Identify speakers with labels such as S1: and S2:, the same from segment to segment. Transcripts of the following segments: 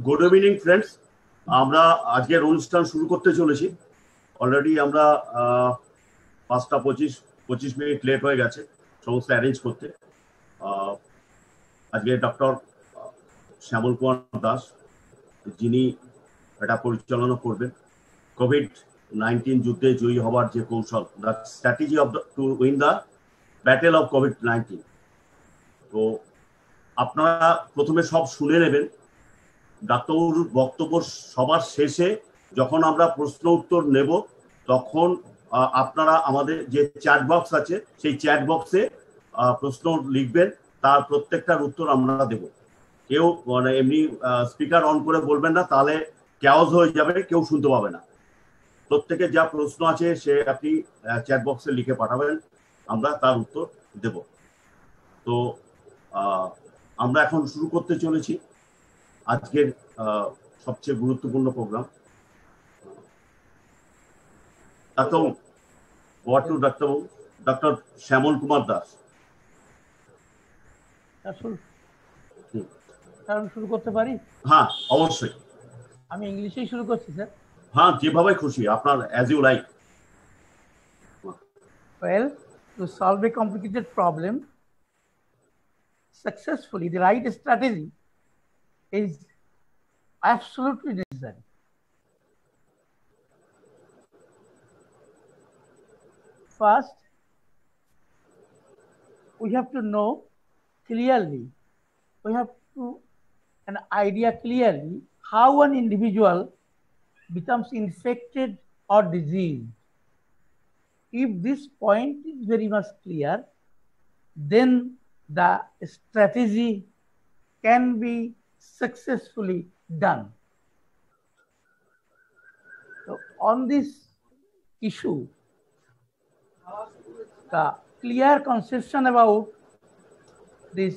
S1: Good evening friends, আমরা আজকের অনুষ্ঠান শুরু করতে চলেছি। অলরেডি আমরা 5:25 লেট হয়ে গেছে সমস্ত অ্যারেঞ্জ করতে। আজকে ডক্টর শ্যামল কুমার দাস, যিনি এটা পরিচালনা করবেন, কোভিড-19 যুদ্ধে জয়ী হওয়ার যে কৌশল, the strategy of to win the battle of COVID-19. তো আপনারা প্রথমে সব শুনে নেবেন। ডাক্তারবাবুর বক্তব্য সবার শেষে যখন আমরা প্রশ্ন উত্তর নেব, তখন আপনারা আমাদের যে চ্যাট বক্স আছে সেই চ্যাট বক্সে প্রশ্ন লিখবেন, তার প্রত্যেকটার উত্তর আমরা দেব। কেউ মানে এমনি স্পিকার অন করে বলবেন না, তাহলে ক্যাওস হয়ে যাবে, কেউ শুনতে পাবে না। প্রত্যেকের যা প্রশ্ন আছে সে আপনি চ্যাট বক্সে লিখে পাঠাবেন, আমরা তার উত্তর দেব। তো আমরা এখন শুরু করতে চলেছি আজকের সবচেয়ে গুরুত্বপূর্ণ প্রোগ্রাম। ডক্টর শ্যামল কুমার দাস।
S2: শুরু করতে পারি?
S1: হ্যাঁ, অবশ্যই।
S2: আমি ইংলিশেই শুরু করছি স্যার।
S1: হ্যাঁ, যেভাবে খুশি, আপনার as you like.
S2: Well, to solve a complicated problem successfully, the right strategy is absolutely necessary. First, we have to know clearly, we have to an idea clearly how an individual becomes infected or diseased. If this point is very much clear, then the strategy can be successfully done. So on this issue, the clear conception about this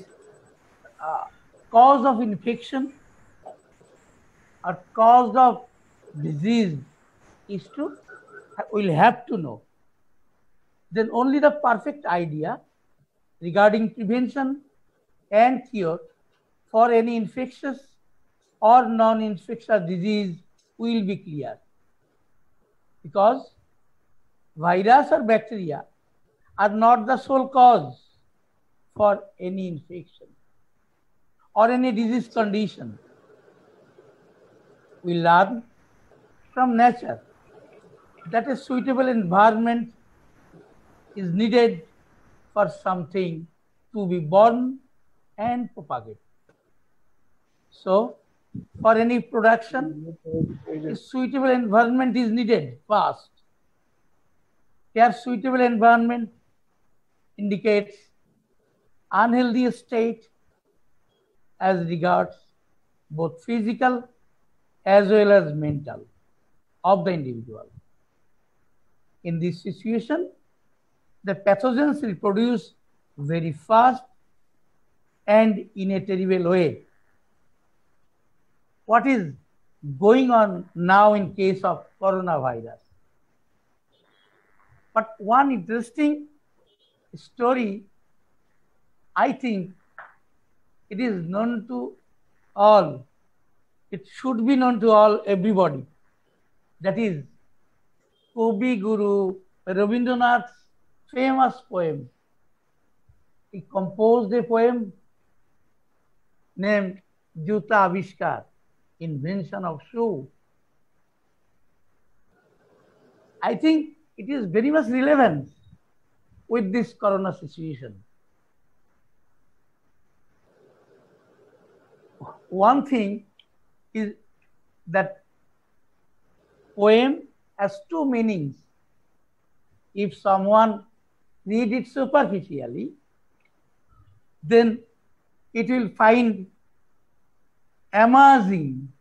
S2: cause of infection or cause of disease is to will have to know. Then only the perfect idea regarding prevention and cure for any infectious or non-infectious disease will be clear. Because virus or bacteria are not the sole cause for any infection or any disease condition. We learn from nature that a suitable environment is needed for something to be born and propagate. So, for any production, a suitable environment is needed first. Here, suitable environment indicates unhealthy state as regards both physical as well as mental of the individual. In this situation, the pathogens reproduce very fast and in a terrible way. What is going on now in case of coronavirus? But one interesting story, I think it is known to all. It should be known to all, everybody. That is Kavi Guru Rabindranath's famous poem. He composed a poem named Juta Avishkar, invention of shoe. I think it is very much relevant with this corona situation. One thing is that poem has two meanings. If someone read it superficially, then it will find amazing.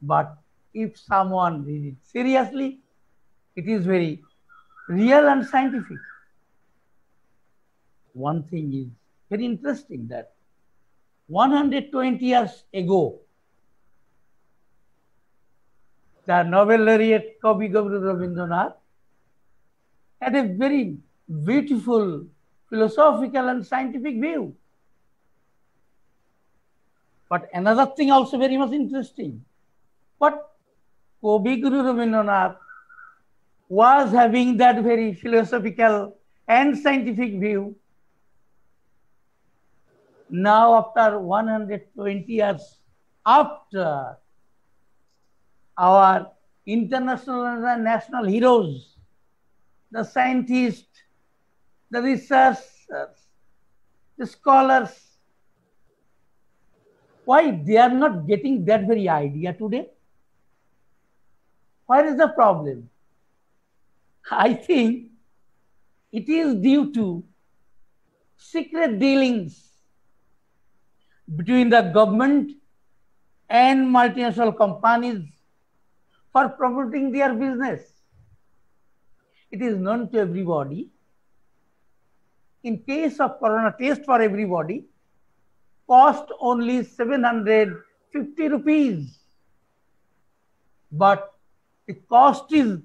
S2: But if someone read it seriously, it is very real and scientific. One thing is very interesting that 120 years ago, the Nobel laureate Kavi Guru Rabindranath had a very beautiful philosophical and scientific view. But another thing also very much interesting. But Kavi Guru Rabindranath was having that very philosophical and scientific view. Now, after 120 years after our international and national heroes, the scientists, the researchers, the scholars, why they are not getting that very idea today? Where is the problem? I think it is due to secret dealings between the government and multinational companies for promoting their business. It is known to everybody. In case of corona test for everybody, cost only 750 rupees. But the cost is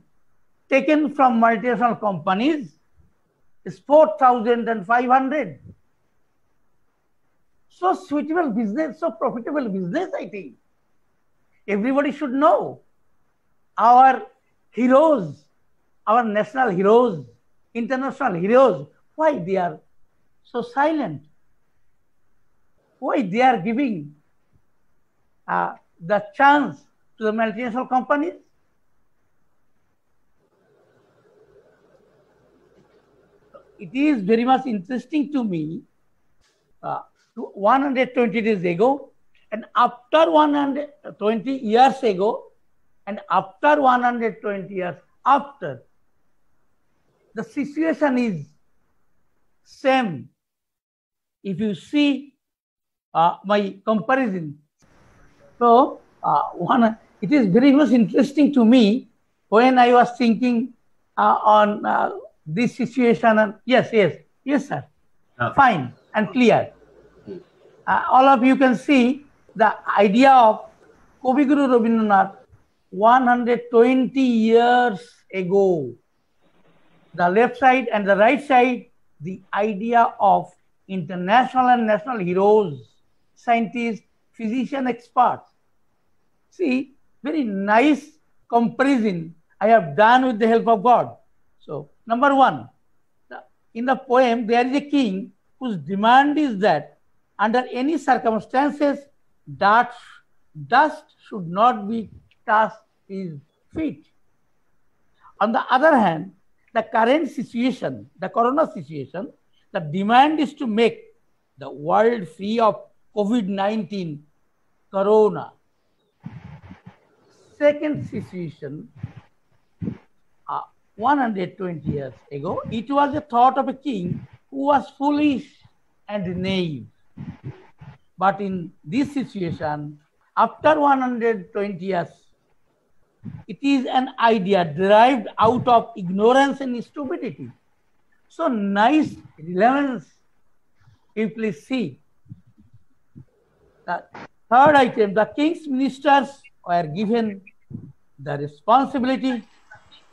S2: taken from multinational companies is 4,500. So suitable business, so profitable business, I think. Everybody should know. Our heroes, our national heroes, international heroes, why they are so silent? Why they are giving the chance to the multinational companies? It is very much interesting to me. 120 days ago, and after 120 years ago, and after 120 years after, the situation is same. If you see my comparison, so it is very much interesting to me when I was thinking on this situation. And yes, sir, fine and clear. All of you can see the idea of Kavi Guru Rabindranath 120 years ago. The left side and the right side, the idea of international and national heroes, scientists, physician experts. See, very nice comparison I have done with the help of God. So, number one, in the poem, there is a king whose demand is that under any circumstances, dust should not be touched his feet. On the other hand, the current situation, the corona situation, the demand is to make the world free of COVID-19, corona. Second situation, 120 years ago, it was a thought of a king who was foolish and naive. But in this situation, after 120 years, it is an idea derived out of ignorance and stupidity. So nice relevance. You please see. The third item, the king's ministers were given the responsibility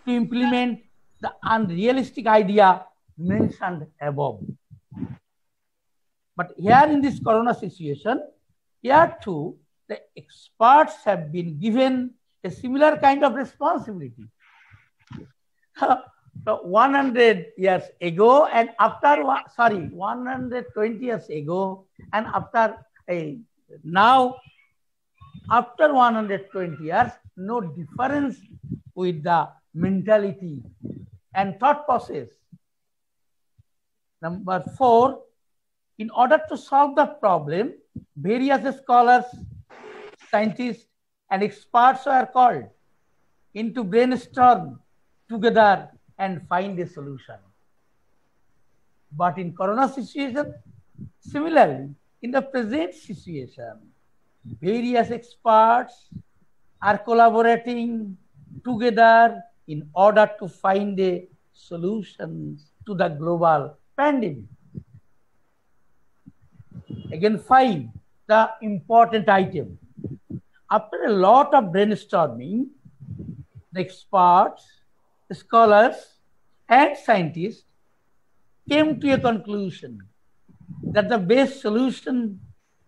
S2: to implement the unrealistic idea mentioned above. But here in this corona situation, here too, the experts have been given a similar kind of responsibility. So 100 years ago and after, 120 years ago and after, now, after 120 years, no difference with the mentality and thought process. Number 4, in order to solve the problem, various scholars, scientists, and experts are called in to brainstorm together and find a solution. But in corona situation, similarly, in the present situation, various experts are collaborating together in order to find a solution to the global pandemic. Again, 5, the important item. After a lot of brainstorming, the experts, scholars, and scientists came to a conclusion that the best solution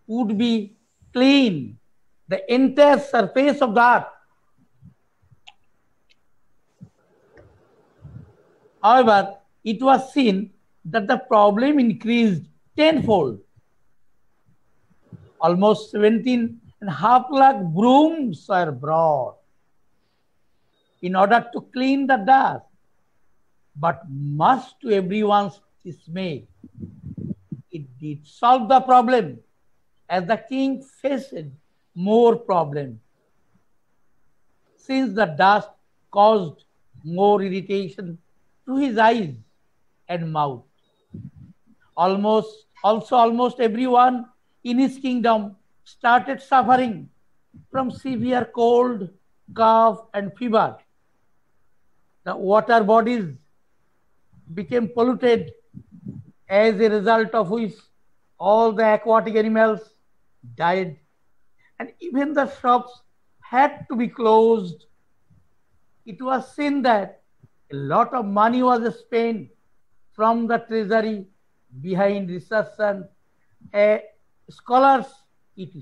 S2: would be clean the entire surface of the earth. However, it was seen that the problem increased tenfold. Almost 17.5 lakh brooms were brought in order to clean the dust. But much to everyone's dismay, it did solve the problem, as the king faced more problems, since the dust caused more irritation to his eyes and mouth. Almost everyone in his kingdom started suffering from severe cold, cough, and fever. The water bodies became polluted, as a result of which all the aquatic animals died, and even the shops had to be closed. It was seen that a lot of money was spent from the treasury behind research and scholars, etc.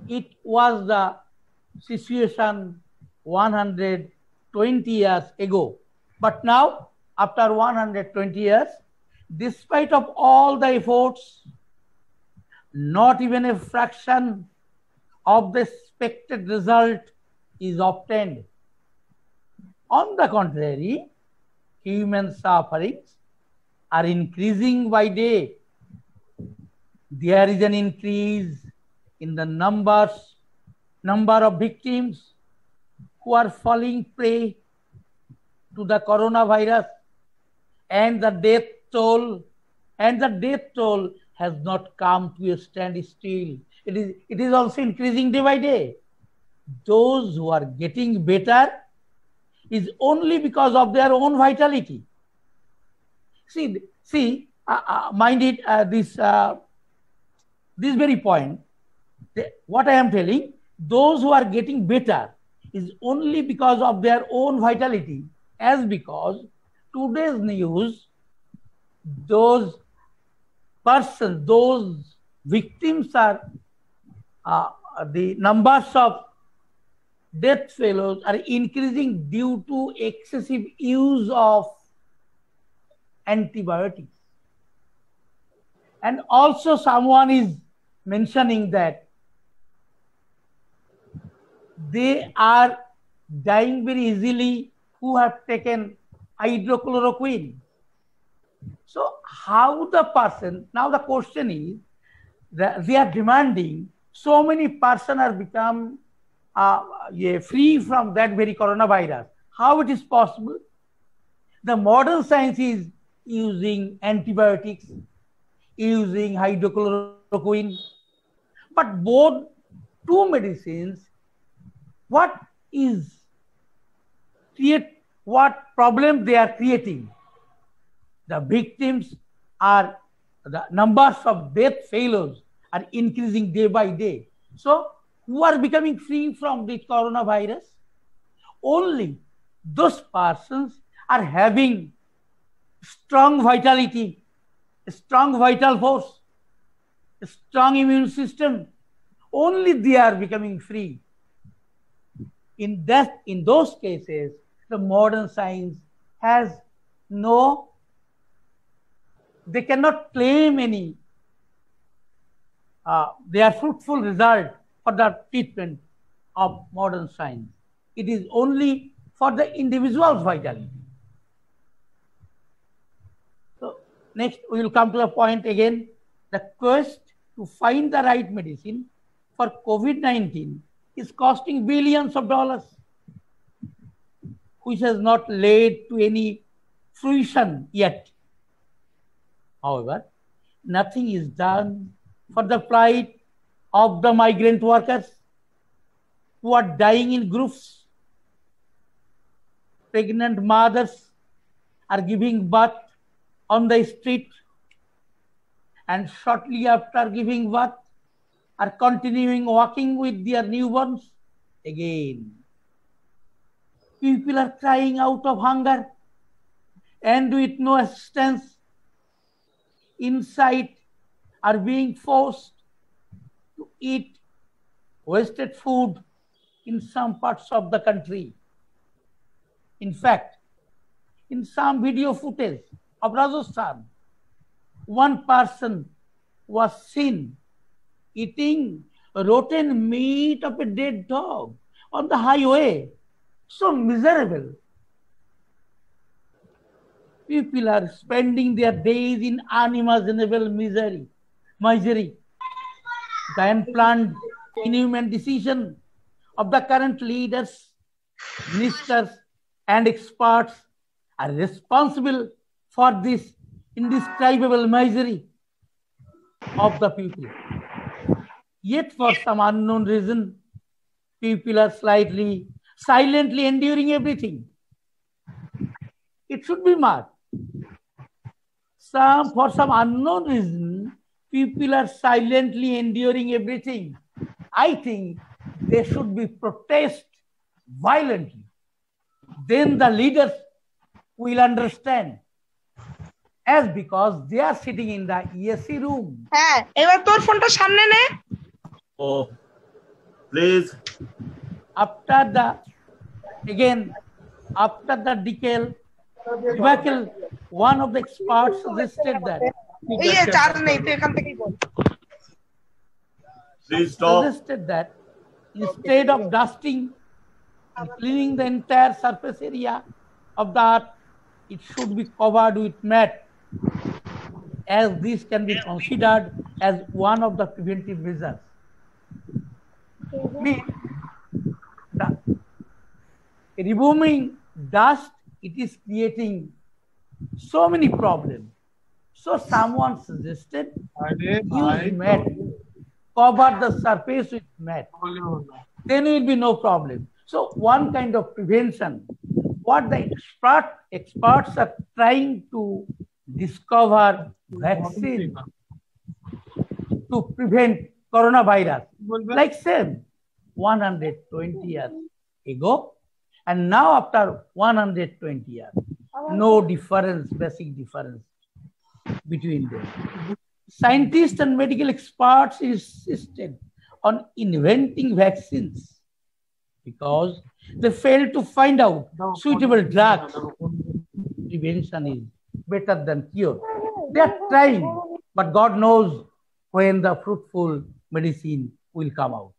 S2: It was the situation 120 years ago. But now, after 120 years, despite of all the efforts, not even a fraction of the expected result is obtained. On the contrary, human sufferings are increasing by day. There is an increase in the number of victims who are falling prey to the coronavirus, and the death toll has not come to a standstill. It is also increasing day by day. Those who are getting better is only because of their own vitality. Mind it, this very point, what I am telling, those who are getting better is only because of their own vitality, as because today's news, those persons, those victims are, the numbers of death fellows are increasing due to excessive use of antibiotics. And also someone is mentioning that they are dying very easily who have taken hydrochloroquine. So how the person, now the question is, that they are demanding so many persons are become free from that very coronavirus. How it is possible? The modern science is using antibiotics, using hydrochloroquine, but both two medicines, what problem they are creating? The victims are, the numbers of death failures are increasing day by day. So who are becoming free from this coronavirus? Only those persons are having strong vitality, strong vital force, a strong immune system. Only they are becoming free. In those cases, the modern science has they cannot claim any their fruitful result for the treatment of modern science. It is only for the individual's vitality. So next we will come to the point again. The quest to find the right medicine for COVID-19 is costing billions of dollars, which has not led to any fruition yet. However, nothing is done for the plight of the migrant workers who are dying in groups. Pregnant mothers are giving birth on the street, and shortly after giving birth are continuing walking with their newborns again. People are crying out of hunger and with no assistance. Inside are being forced eat wasted food in some parts of the country. In fact, in some video footage of Rajasthan, one person was seen eating rotten meat of a dead dog on the highway. So miserable. People are spending their days in unimaginable misery. The unplanned, inhuman decision of the current leaders, ministers, and experts are responsible for this indescribable misery of the people. Yet for some unknown reason, people are silently enduring everything. It should be marked. For some unknown reason, people are silently enduring everything. I think they should be protest violently. Then the leaders will understand. As because they are sitting in the ESC room.
S1: Oh, please.
S2: After the debacle, one of the experts suggested that.
S1: Please stop.
S2: Suggested that instead of dusting and cleaning the entire surface area of the earth, it should be covered with mat, as this can be considered as one of the preventive measures. Removing dust, it is creating so many problems. So someone suggested use mat, cover the surface with mat. Then will be no problem. So one kind of prevention. What the experts are trying to discover vaccine to prevent coronavirus, like same 120 years ago, and now after 120 years, no difference, basic difference between them. Scientists and medical experts insisted on inventing vaccines because they failed to find out suitable drugs. Prevention is better than cure. They are trying, but God knows when the fruitful medicine will come out.